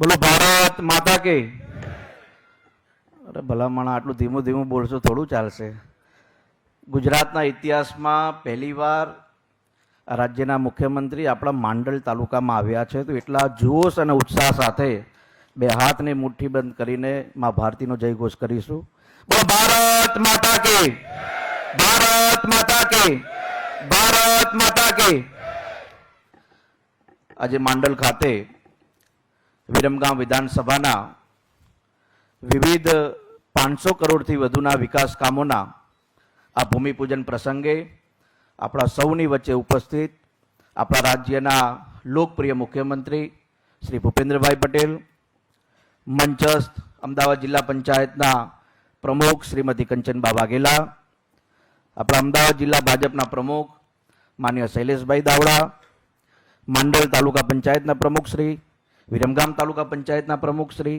બોલો ભારત માતા કે. અરે ભલામણ આટલું ધીમું ધીમું બોલશો થોડું ચાલશે. ગુજરાતના ઇતિહાસમાં પહેલીવાર રાજ્યના મુખ્યમંત્રી આપણા માંડલ તાલુકામાં આવ્યા છે, તો એટલા જોશ અને ઉત્સાહ સાથે બે હાથને મુઠ્ઠી બંધ કરીને માં ભારતીનો જય ઘોષ કરીશું. બોલો ભારત માતા કે, ભારત માતા કે, ભારત માતા કે. આજે માંડલ ખાતે વિરમગામ વિધાનસભાના વિવિધ 500 કરોડથી વધુના વિકાસ કામોના આ ભૂમિપૂજન પ્રસંગે આપણા સૌની વચ્ચે ઉપસ્થિત આપણા રાજ્યના લોકપ્રિય મુખ્યમંત્રી શ્રી ભૂપેન્દ્રભાઈ પટેલ, મંચસ્થ અમદાવાદ જિલ્લા પંચાયતના પ્રમુખ શ્રીમતી કંચનબા વાઘેલા, આપણા અમદાવાદ જિલ્લા ભાજપના પ્રમુખ માન્ય શૈલેષભાઈ દાવડા, માંડલ તાલુકા પંચાયતના પ્રમુખ શ્રી, વિરમગામ તાલુકા પંચાયતના પ્રમુખ શ્રી,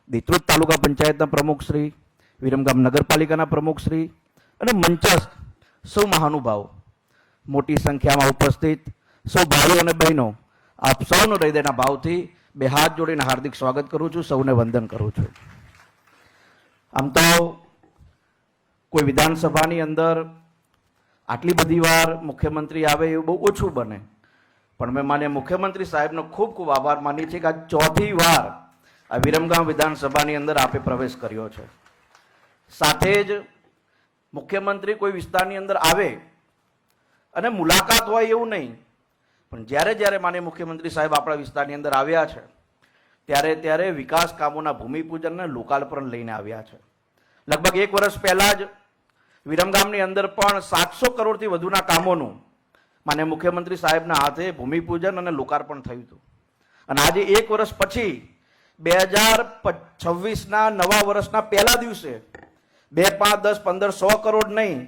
દિત્રુત તાલુકા પંચાયતના પ્રમુખ શ્રી, વિરમગામ નગરપાલિકાના પ્રમુખ શ્રી અને મંચસ્થ સૌ મહાનુભાવો, મોટી સંખ્યામાં ઉપસ્થિત સૌ ભાઈઓ અને બહેનો, આપ સૌનો હૃદયના ભાવથી બે હાથ જોડીને હાર્દિક સ્વાગત કરું છું, સૌને વંદન કરું છું. આમ તો કોઈ વિધાનસભાની અંદર આટલી બધી વાર મુખ્યમંત્રી આવે એવું બહુ ઓછું બને, પણ મેં માન્ય મુખ્યમંત્રી સાહેબનો ખૂબ ખૂબ આભાર માની છે કે આ ચોથી વાર આ વિરમગામ વિધાનસભાની અંદર આપે પ્રવેશ કર્યો છે. સાથે જ મુખ્યમંત્રી કોઈ વિસ્તારની અંદર આવે અને મુલાકાત હોય એવું નહીં, પણ જ્યારે જ્યારે માન્ય મુખ્યમંત્રી સાહેબ આપણા વિસ્તારની અંદર આવ્યા છે ત્યારે ત્યારે વિકાસ કામોના ભૂમિપૂજન અને લોકાર્પણ લઈને આવ્યા છે. લગભગ 1 વર્ષ પહેલા જ વિરમગામની અંદર પણ 700 કરોડથી વધુના કામોનું માન્ય મુખ્યમંત્રી સાહેબના હાથે ભૂમિપૂજન અને લોકાર્પણ થયું હતું. અને આજે 1 વર્ષ પછી 2026ના નવા વર્ષના પહેલા દિવસે 2, 5, 10, 15, 100 કરોડ નહીં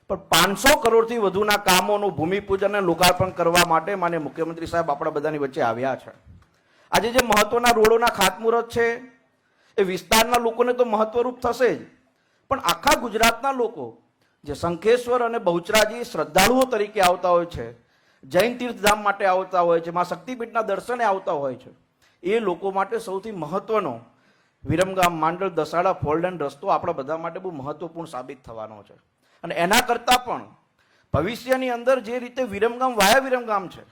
પણ 500 કરોડથી વધુના કામોનું ભૂમિપૂજન અને લોકાર્પણ કરવા માટે માન્ય મુખ્યમંત્રી સાહેબ આપણા બધાની વચ્ચે આવ્યા છે. આજે જે મહત્વના રોડોના ખાતમુહૂર્ત છે એ વિસ્તારના લોકોને તો મહત્વરૂપ થશે જ, પણ આખા ગુજરાતના લોકો જે શંખેશ્વર અને બહુચરાજી શ્રદ્ધાળુઓ તરીકે આવતા હોય છે, જૈન તીર્થધામ માટે આવતા હોય છે, મા શક્તિપીઠના દર્શને આવતા હોય છે, એ લોકો માટે સૌથી મહત્વનો વિરમગામ માંડલ દસાડા ફોલ્ડન રસ્તો આપણા બધા માટે બહુ મહત્વપૂર્ણ સાબિત થવાનો છે. અને એના કરતાં પણ ભવિષ્યની અંદર જે રીતે વિરમગામ વાયા વિરમગામ છે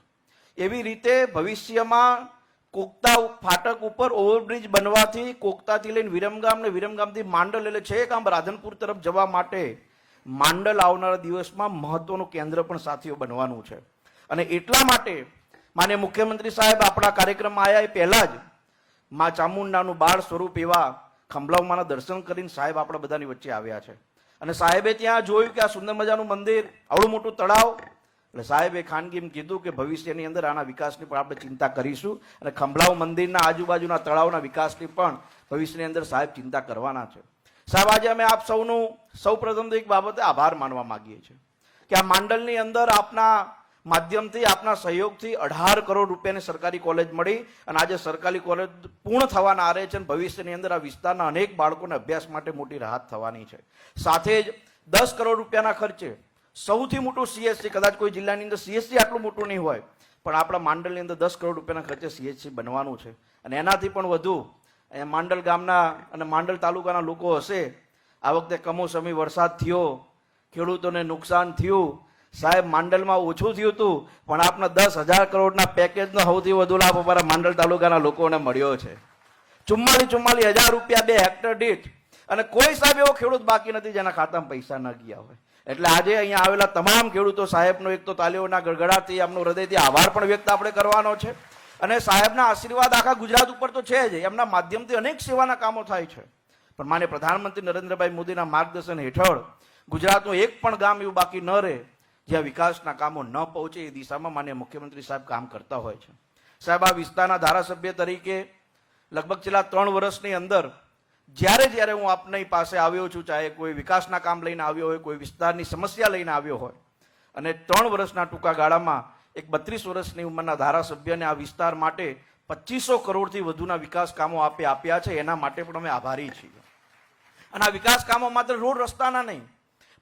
એવી રીતે ભવિષ્યમાં કોકતા ફાટક ઉપર ઓવરબ્રિજ બનવાથી કોકતાથી લઈને વિરમગામ ને વિરમગામથી માંડલ એટલે છેક આમ રાધનપુર તરફ જવા માટે માંડલ આવનારા દિવસમાં મહત્વનું કેન્દ્ર પણ સાથીઓ બનવાનું છે. અને એટલા માટે માન્ય મુખ્યમંત્રી સાહેબ આપણા કાર્યક્રમમાં આવ્યા એ પહેલા જ મા ચામુંડાનું બાળ સ્વરૂપ એવા ખંભલાવમાના દર્શન કરીને સાહેબ આપણા બધાની વચ્ચે આવ્યા છે. અને સાહેબે ત્યાં જોયું કે આ સુંદર મજાનું મંદિર, આવડું મોટું તળાવ, એટલે સાહેબે ખાનગીમાં કીધું કે ભવિષ્યની અંદર આના વિકાસની પણ આપણે ચિંતા કરીશું અને ખંભલાવ મંદિરના આજુબાજુના તળાવના વિકાસની પણ ભવિષ્યની અંદર સાહેબ ચિંતા કરવાના છે. સાહેબ, આજે અમે આપ સૌનું સૌપ્રથમ તો એક બાબતે આભાર માનવા માંગીએ છીએ કે આ માંડલની અંદર આપના માધ્યમથી, આપના સહયોગથી 18 કરોડ રૂપિયાની સરકારી કોલેજ મળી અને આજે સરકારી કોલેજ પૂર્ણ થવાના આરે છે અને ભવિષ્યની અંદર આ વિસ્તારના અનેક બાળકોને અભ્યાસ માટે મોટી રાહત થવાની છે. સાથે જ 10 કરોડ રૂપિયાના ખર્ચે સૌથી મોટું CHC, કદાચ કોઈ જિલ્લાની અંદર CHC આટલું મોટું નહીં હોય, પણ આપણા માંડલની અંદર 10 કરોડ રૂપિયાના ખર્ચે CHC બનવાનું છે. અને એનાથી પણ વધુ અહીંયા માંડલ ગામના અને માંડલ તાલુકાના લોકો હશે. આ વખતે કમોસમી વરસાદ થયો, ખેડૂતોને નુકસાન થયું. સાહેબ, માંડલમાં ઓછું થયું હતું પણ આપના 10,000 કરોડના પેકેજનો સૌથી વધુ લાભ અમારા માંડલ તાલુકાના લોકોને મળ્યો છે. 44,000 રૂપિયા 2 હેક્ટર દીઠ. અને કોઈ સાહેબ એવો ખેડૂત બાકી નથી જેના ખાતામાં પૈસા ન ગયા હોય. એટલે આજે અહીંયા આવેલા તમામ ખેડૂતો સાહેબનો એક તો તાલીઓના ગડગડાટથી એમનો હૃદયથી આભાર પણ વ્યક્ત આપણે કરવાનો છે. અને સાહેબના આશીર્વાદ આખા ગુજરાત ઉપર તો છે જ, એમના માધ્યમથી અનેક સેવાના કામો થાય છે. પણ માન્ય પ્રધાનમંત્રી નરેન્દ્રભાઈ મોદીના માર્ગદર્શન હેઠળ ગુજરાતનું એક પણ ગામ એવું બાકી ન રહે જ્યાં વિકાસના કામો ન પહોંચે, એ દિશામાં માન્ય મુખ્યમંત્રી સાહેબ કામ કરતા હોય છે. સાહેબ, આ વિસ્તારના ધારાસભ્ય તરીકે લગભગ છેલ્લા 3 વર્ષની અંદર જ્યારે જ્યારે હું આપની પાસે આવ્યો છું, ચાહે કોઈ વિકાસના કામ લઈને આવ્યો હોય, કોઈ વિસ્તારની સમસ્યા લઈને આવ્યો હોય, અને 3 વર્ષના ટૂંકા ગાળામાં એક 32 વર્ષની ઉંમરના ધારાસભ્યને આ વિસ્તાર માટે 2500 કરોડથી વધુના વિકાસ કામો આપ્યા છે. એના માટે પણ અમે આભારી છીએ. અને આ વિકાસ કામો માત્ર રોડ રસ્તાના નહીં,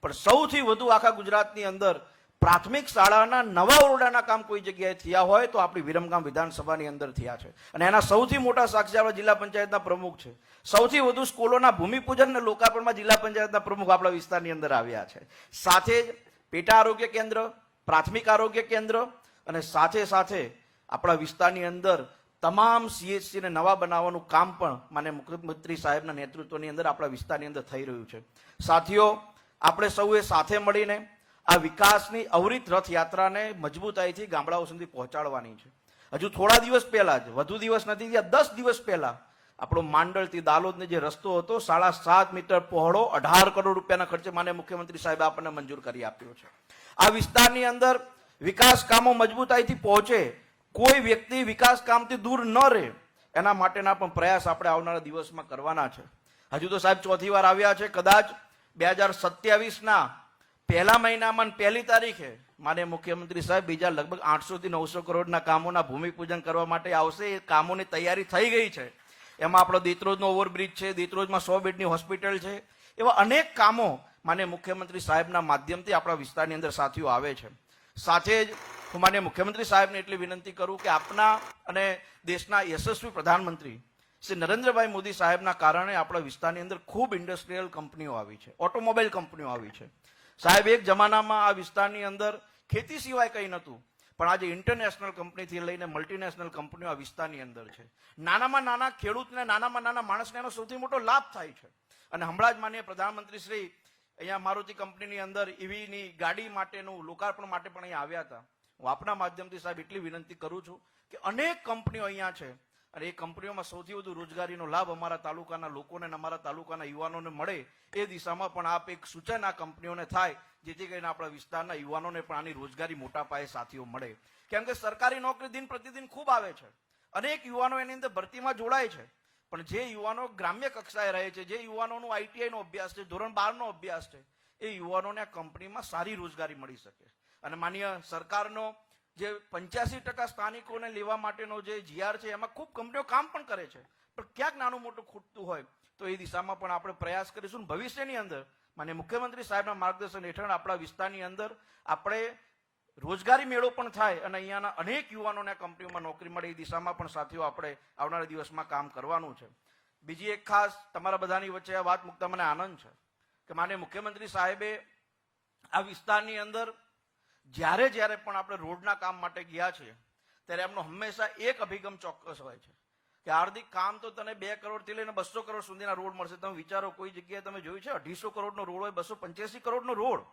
પણ સૌથી વધુ આખા ગુજરાતની અંદર પ્રાથમિક શાળાના નવા ઓરડાના કામ કોઈ જગ્યાએ થયા હોય તો આપણી વિરમગામ વિધાનસભાની અંદર થયા છે. અને એના સૌથી મોટા સાક્ષી આપણા જિલ્લા પંચાયતના પ્રમુખ છે. સૌથી વધુ સ્કૂલોના ભૂમિપૂજન અને લોકાર્પણમાં જિલ્લા પંચાયતના પ્રમુખ આપણા વિસ્તારની અંદર આવ્યા છે. સાથે જ પેટા આરોગ્ય કેન્દ્ર, પ્રાથમિક આરોગ્ય કેન્દ્ર અને સાથે સાથે આપણા વિસ્તારની અંદર તમામ CHC ને નવા બનાવવાનું કામ પણ માનનીય મુખ્યમંત્રી સાહેબના નેતૃત્વની અંદર આપણા વિસ્તારની અંદર થઈ રહ્યું છે. સાથીઓ, આપણે સૌએ સાથે મળીને આ વિકાસની અવિરત રથયાત્રાને મજબૂતાઈથી ગામડાઓ સુધી પહોંચાડવાની છે. હજુ થોડા દિવસ પહેલા જ, વધુ દિવસ નથી થયા, 10 દિવસ પહેલા આપણો માંડલથી દાલોદને જે રસ્તો હતો 7.5 મીટર પહોળો 18 કરોડ રૂપિયાના ખર્ચે માનનીય મુખ્યમંત્રી સાહેબે આપણને મંજૂર કરી આપ્યો છે. આ વિસ્તારની અંદર વિકાસ કામો મજબૂતાઈથી પહોંચે, કોઈ વ્યક્તિ વિકાસ કામથી દૂર ન રહે, એના માટેના પણ પ્રયાસ આપણે આવનારા દિવસમાં કરવાના છે. હજુ તો સાહેબ ચોથી વાર આવ્યા છે. કદાચ 2027ના પહેલા મહિનામાં પહેલી તારીખે માનનીય મુખ્યમંત્રી સાહેબ બીજા લગભગ 800 થી 900 કરોડના કામોના ભૂમિપૂજન કરવા માટે આવશે. એ કામોની તૈયારી થઈ ગઈ છે. એમાં આપણો દેત્રોજનો ઓવરબ્રિજ છે, દેત્રોજમાં 100 બેડની હોસ્પિટલ છે. એવા અનેક કામો માનનીય મુખ્યમંત્રી સાહેબના માધ્યમથી આપણા વિસ્તારની અંદર સાથીઓ આવે છે. સાથે જ હું માનનીય મુખ્યમંત્રી સાહેબને એટલી વિનંતી કરું કે આપના અને દેશના યશસ્વી પ્રધાનમંત્રી શ્રી નરેન્દ્રભાઈ મોદી સાહેબના કારણે આપણા વિસ્તારની અંદર ખૂબ ઇન્ડસ્ટ્રીયલ કંપનીઓ આવી છે, ઓટોમોબાઈલ કંપનીઓ આવી છે. સાહેબ, એક જમાનામાં આ વિસ્તારની અંદર ખેતી સિવાય કંઈ નહોતું, પણ આજે ઇન્ટરનેશનલ કંપનીથી લઈને મલ્ટીનેશનલ કંપનીઓ આ વિસ્તારની અંદર છે. નાનામાં નાના ખેડૂતને, નાનામાં નાના માણસને એનો સૌથી મોટો લાભ થાય છે. અને હમણાં જ માનનીય પ્રધાનમંત્રી શ્રી અહીંયા મારુતિ કંપનીની અંદર EVની ગાડી માટેનું લોકાર્પણ માટે પણ અહીંયા આવ્યા હતા. હું આપના માધ્યમથી સાહેબ એટલી વિનંતી કરું છું કે અનેક કંપનીઓ અહીંયા છે અને એ કંપનીઓમાં સૌથી વધુ રોજગારીનો લાભ અમારા તાલુકાના લોકોને અને અમારા તાલુકાના યુવાનોને મળે, એ દિશામાં પણ આપ એક સૂચન આ કંપનીઓને થાય, જેથી કરીને આપણા વિસ્તારના યુવાનોને પણ આની રોજગારી મોટા પાયે સાથીઓ મળે. કેમ કે સરકારી નોકરી દિન પ્રતિદિન ખૂબ આવે છે, અનેક યુવાનો એની અંદર ભરતીમાં જોડાય છે, પણ જે યુવાનો ગ્રામ્ય કક્ષાએ રહે છે, જે યુવાનોનો ITI નો અભ્યાસ છે, ધોરણ 12 નો અભ્યાસ છે, એ યુવાનોને આ કંપનીમાં સારી રોજગારી મળી શકે. અને માન્ય સરકારનો જે 85% સ્થાનિકોને લેવા માટેનો જે GR છે, એમાં ખૂબ કંપનીઓ કામ પણ કરે છે, પણ ક્યાંક નાનું મોટું ખૂટતું હોય તો એ દિશામાં પણ આપણે પ્રયાસ કરીશું. ભવિષ્યની અંદર માનનીય મુખ્યમંત્રી સાહેબના માર્ગદર્શન હેઠળ આપણા વિસ્તારની અંદર આપણે રોજગારી મેળો પણ થાય અને અહીંયાના અનેક યુવાનોને કંપનીઓમાં નોકરી મળે, એ દિશામાં પણ સાથીઓ આપણે આવનારા દિવસમાં કામ કરવાનું છે. બીજી એક ખાસ તમારા બધાની વચ્ચે આ વાત મૂકતા મને આનંદ છે કે માનનીય મુખ્યમંત્રી સાહેબે આ વિસ્તારની અંદર જ્યારે પણ આપણે રોડના કામ માટે ગયા છીએ, ત્યારે એમનો હંમેશા એક અભિગમ ચોક્કસ હોય છે કે હાર્દિક, કામ તો તને 2 કરોડથી લઈને 200 કરોડ સુધીના રોડ મળશે. તમે વિચારો, કોઈ જગ્યાએ તમે જોયું છે 250 કરોડનો રોડ હોય, 285 કરોડનો રોડ,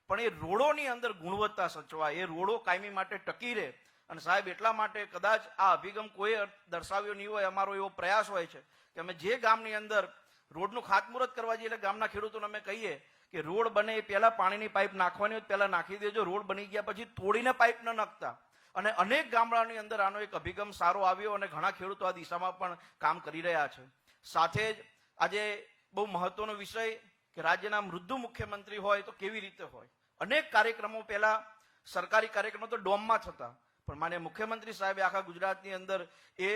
પણ એ રોડોની અંદર ગુણવત્તા સચવાય, એ રોડો કાયમી માટે ટકી રહે. અને સાહેબ, એટલા માટે કદાચ આ અભિગમ કોઈ દર્શાવ્યો નહીં હોય, અમારો એવો પ્રયાસ હોય છે કે અમે જે ગામની અંદર રોડનું ખાતમુહૂર્ત કરવા જઈએ, એટલે ગામના ખેડૂતોને અમે કહીએ કે રોડ બને એ પહેલા પાણીની પાઇપ નાખવાની હોય, પહેલા નાખી દેજો, રોડ બની ગયા પછી તોડીને પાઇપ ન નાખતા. અને અનેક ગામડાની અંદર આનો એક અભિગમ સારો આવ્યો અને ઘણા ખેડૂતો આ દિશામાં પણ કામ કરી રહ્યા છે. સાથે જ આજે બહુ મહત્વનો વિષય કે રાજ્યના મૃદુ મુખ્યમંત્રી હોય તો કેવી રીતે હોય. અનેક કાર્યક્રમો પહેલા સરકારી કાર્યક્રમો તો ડોમમાં થતા, પણ માનનીય મુખ્યમંત્રી સાહેબે આખા ગુજરાતની અંદર એ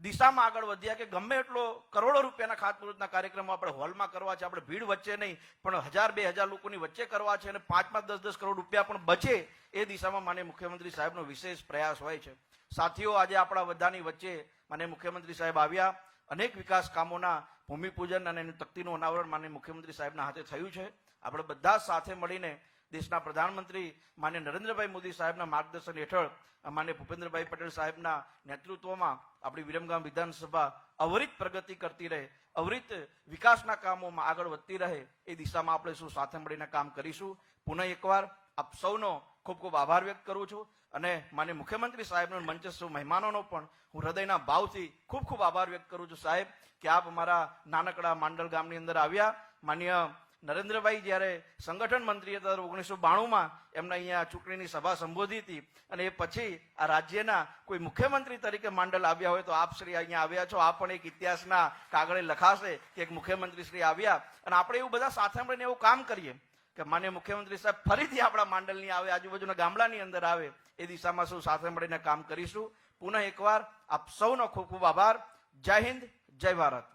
દિશામાં આગળ વધ્યા કે ગમે એટલો કરોડો રૂપિયાના ખાતમુહૂર્તના કાર્યક્રમો આપણે હોલમાં કરવા છે, આપણે ભીડ વચ્ચે નહીં પણ 1000-2000 લોકોની વચ્ચે કરવા છે અને 5-10 કરોડ રૂપિયા પણ બચે, એ દિશામાં માનનીય મુખ્યમંત્રી સાહેબનો વિશેષ પ્રયાસ હોય છે. સાથીઓ, આજે આપણા બધાની વચ્ચે માનનીય મુખ્યમંત્રી સાહેબ આવ્યા. અનેક વિકાસ કામોના ભૂમિપૂજન અને એની તકતીનું અનાવરણ માનનીય મુખ્યમંત્રી સાહેબના હાથે થયું છે. આપણે બધા સાથે મળીને દેશના પ્રધાનમંત્રી માનનીય નરેન્દ્રભાઈ મોદી સાહેબના માર્ગદર્શન હેઠળ માનનીય ભૂપેન્દ્રભાઈ પટેલ સાહેબના નેતૃત્વમાં આપણી વિરમગામ વિધાનસભા અવિરત પ્રગતિ કરતી રહે, અવિરત વિકાસના કામોમાં આગળ વધતી રહે, એ દિશામાં આપણે શું સાથે મળીને કામ કરીશું. પુનઃ એકવાર આપ સૌનો ખૂબ ખૂબ આભાર વ્યક્ત કરું છું અને માનનીય મુખ્યમંત્રી સાહેબનો મંચસ્થ મહેમાનોનો પણ હું હૃદયના ભાવથી ખૂબ ખૂબ આભાર વ્યક્ત કરું છું સાહેબ, કે આપ અમારા નાનકડા માંડલ ગામની અંદર આવ્યા. માનનીય નરેન્દ્રભાઈ જ્યારે સંગઠન મંત્રી હતા 1992માં એમને અહીંયા ચૂંટણીની સભા સંબોધી હતી અને એ પછી આ રાજ્યના કોઈ મુખ્યમંત્રી તરીકે માંડલ આવ્યા હોય તો આપ શ્રી અહીંયા આવ્યા છો. આ પણ એક ઇતિહાસના કાગળે લખાશે કે એક મુખ્યમંત્રી શ્રી આવ્યા અને આપણે એવું બધા સાથે મળીને એવું કામ કરીએ કે માનનીય મુખ્યમંત્રી સાહેબ ફરીથી આપણા માંડલની આવે, આજુબાજુના ગામડાની અંદર આવે, એ દિશામાં શું સાથે મળીને કામ કરીશું. પુનઃ એકવાર આપ સૌનો ખૂબ ખૂબ આભાર. જય હિન્દ, જય ભારત.